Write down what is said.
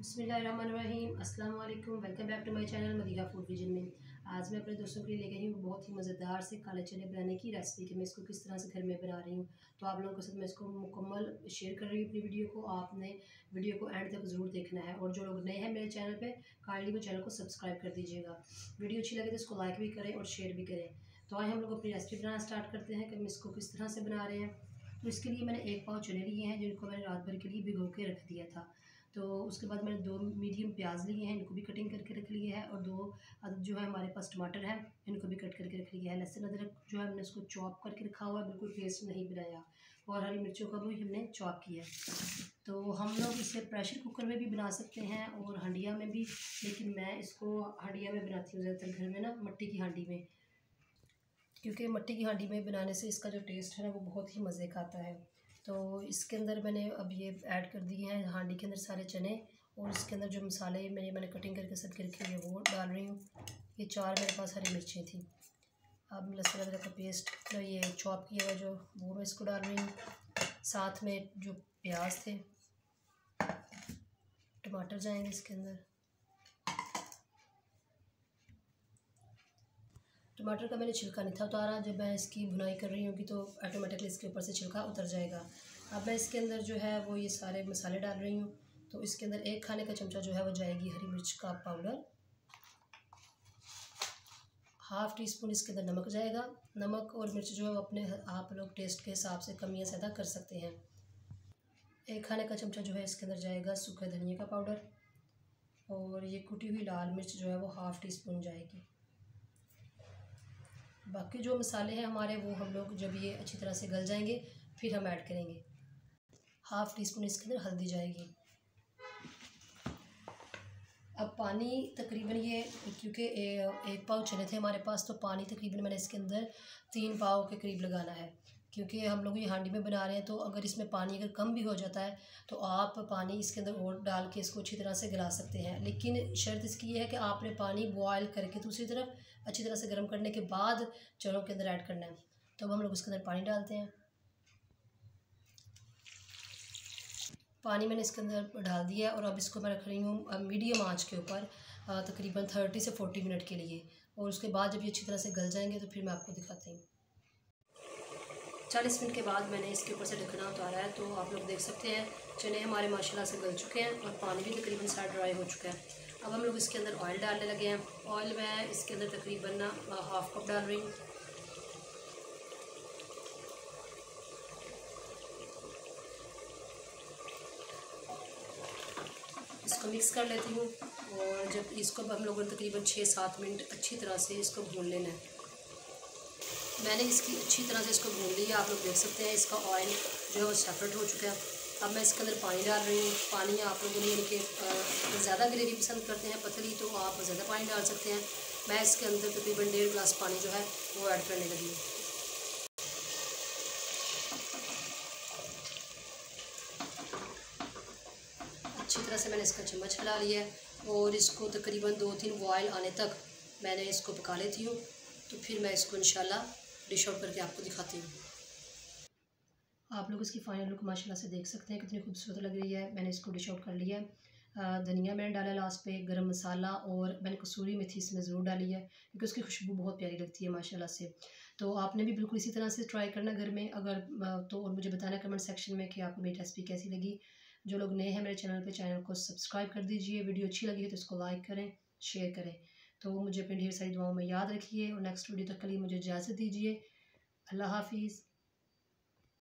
बिस्मिल्लाहिर्रहमानिर्रहीम अस्सलाम वालेकुम। Welcome back to my channel Madiha food vision में। आज मैं अपने दोस्तों के लिए लेके आई हूँ बहुत ही मज़ेदार से काले चने बनाने की रेसिपी कि मैं इसको किस तरह से घर में बना रही हूँ। तो आप लोगों के साथ मैं इसको मुकम्मल शेयर कर रही हूँ अपनी वीडियो को। आपने वीडियो को एंड तक ज़रूर देखना है और जो लोग नए हैं मेरे चैनल पर काइंडली वो चैनल को सब्सक्राइब कर दीजिएगा। वीडियो अच्छी लगे तो इसको लाइक भी करें और शेयर भी करें। तो आए हम लोग अपनी रेसिपी बनाना स्टार्ट करते हैं कि हम इसको किस तरह से बना रहे हैं। तो इसके लिए मैंने 1 पाव चने लिए हैं जिनको मैंने रात भर के लिए भिगो के रख दिया था। तो उसके बाद मैंने 2 मीडियम प्याज लिए हैं, इनको भी कटिंग करके रख लिए है और 2 अदद जो है हमारे पास टमाटर हैं, इनको भी कट करके रख लिया है। लहसुन अदरक जो है हमने इसको चॉप करके रखा हुआ है, बिल्कुल पेस्ट नहीं बनाया, और हरी मिर्चों का भी हमने चॉप किया है। तो हम लोग इसे प्रेशर कुकर में भी बना सकते हैं और हंडिया में भी, लेकिन मैं इसको हंडिया में बनाती हूँ ज़्यादातर घर में ना, मिट्टी की हांडी में, क्योंकि मिट्टी की हांडी में बनाने से इसका जो टेस्ट है ना वो बहुत ही मज़े का आता है। तो इसके अंदर मैंने अब ये ऐड कर दिए हैं हांडी के अंदर सारे चने, और इसके अंदर जो मसाले मैंने कटिंग करके सब करके ये वो डाल रही हूँ। ये 4 मेरे पास हरी मिर्चें थी। अब लहसुन अदरक का पेस्ट ये चॉप किया हुआ जो वो मैं इसको डाल रही हूँ। साथ में जो प्याज थे, टमाटर जाएंगे इसके अंदर। टमाटर का मैंने छिलका नहीं था उतारा, जब मैं इसकी भुनाई कर रही होंगी तो ऑटोमेटिकली इसके ऊपर से छिलका उतर जाएगा। अब मैं इसके अंदर जो है वो ये सारे मसाले डाल रही हूँ। तो इसके अंदर 1 खाने का चमचा जो है वो जाएगी हरी मिर्च का पाउडर, हाफ़ टी स्पून इसके अंदर नमक जाएगा। नमक और मिर्च जो है अपने आप लोग टेस्ट के हिसाब से कम या ज़्यादा कर सकते हैं। 1 खाने का चमचा जो है इसके अंदर जाएगा सूखे धनिया का पाउडर, और ये कुटी हुई लाल मिर्च जो है वो हाफ़ टी स्पून जाएगी। बाकी जो मसाले हैं हमारे वो हम लोग जब ये अच्छी तरह से गल जाएंगे फिर हम ऐड करेंगे। हाफ़ टी स्पून इसके अंदर हल्दी जाएगी। अब पानी तकरीबन ये, क्योंकि 1 पाव चने थे हमारे पास, तो पानी तकरीबन मैंने इसके अंदर 3 पाव के करीब लगाना है, क्योंकि हम लोग ये हांडी में बना रहे हैं। तो अगर इसमें पानी अगर कम भी हो जाता है तो आप पानी इसके अंदर और डाल के इसको अच्छी तरह से गला सकते हैं, लेकिन शर्त इसकी ये है कि आपने पानी बॉयल करके दूसरी तरफ अच्छी तरह से गर्म करने के बाद चनों के अंदर ऐड करना है। तो अब हम लोग इसके अंदर पानी डालते हैं। पानी मैंने इसके अंदर डाल दिया है और अब इसको मैं रख रही हूँ मीडियम आंच के ऊपर तकरीबन 30 से 40 मिनट के लिए, और उसके बाद जब ये अच्छी तरह से गल जाएंगे तो फिर मैं आपको दिखाती हूँ। 40 मिनट के बाद मैंने इसके ऊपर से ढकना उतारा है, तो आप लोग देख सकते हैं चने हमारे माशाल्लाह से गल चुके हैं और पानी भी तकरीबन सारा ड्राई हो चुका है। अब हम लोग इसके अंदर ऑयल डालने लगे हैं। ऑयल मैं इसके अंदर तकरीबन हाफ़ कप डाल रही हूँ। इसको मिक्स कर लेती हूँ, और जब इसको हम लोगों ने तकरीबन 6-7 मिनट अच्छी तरह से इसको भून लेना है। मैंने इसकी अच्छी तरह से इसको भून लिया, आप लोग देख सकते हैं इसका ऑयल जो है वो सेपरेट हो चुका है। अब मैं इसके अंदर पानी डाल रही हूँ। पानी आप लोगों ने यानी कि ज़्यादा ग्रेवी पसंद करते हैं पतली, तो आप ज़्यादा पानी डाल सकते हैं। मैं इसके अंदर तकरीबन 1.5 गिलास पानी जो है वो ऐड करने लगी हूँ। अच्छी तरह से मैंने इसका चम्मच हिला लिया है और इसको तकरीबन 2-3 बॉयल आने तक मैंने इसको पका लेती हूँ। तो फिर मैं इसको इंशाल्लाह डिश आउट करके आपको दिखाती हूँ। आप लोग इसकी फाइनल लुक माशाल्लाह से देख सकते हैं कितनी खूबसूरत लग रही है। मैंने इसको डिश आउट कर लिया है। धनिया मैंने डाला लास्ट पे, गरम मसाला, और मैंने कसूरी मेथी इसमें ज़रूर डाली है क्योंकि उसकी खुशबू बहुत प्यारी लगती है माशाल्लाह से। तो आपने भी बिल्कुल इसी तरह से ट्राई करना घर में अगर तो, और मुझे बताना कमेंट सेक्शन में कि आपको मेरी रेसिपी कैसी लगी। जो लोग नए हैं मेरे चैनल को सब्सक्राइब कर दीजिए। वीडियो अच्छी लगी है तो इसको लाइक करें, शेयर करें। तो मुझे अपनी ढेर सारी दुआओं में याद रखिए, और नेक्स्ट वीडियो तक के लिए मुझे इजाज़त दीजिए। अल्लाह हाफिज़।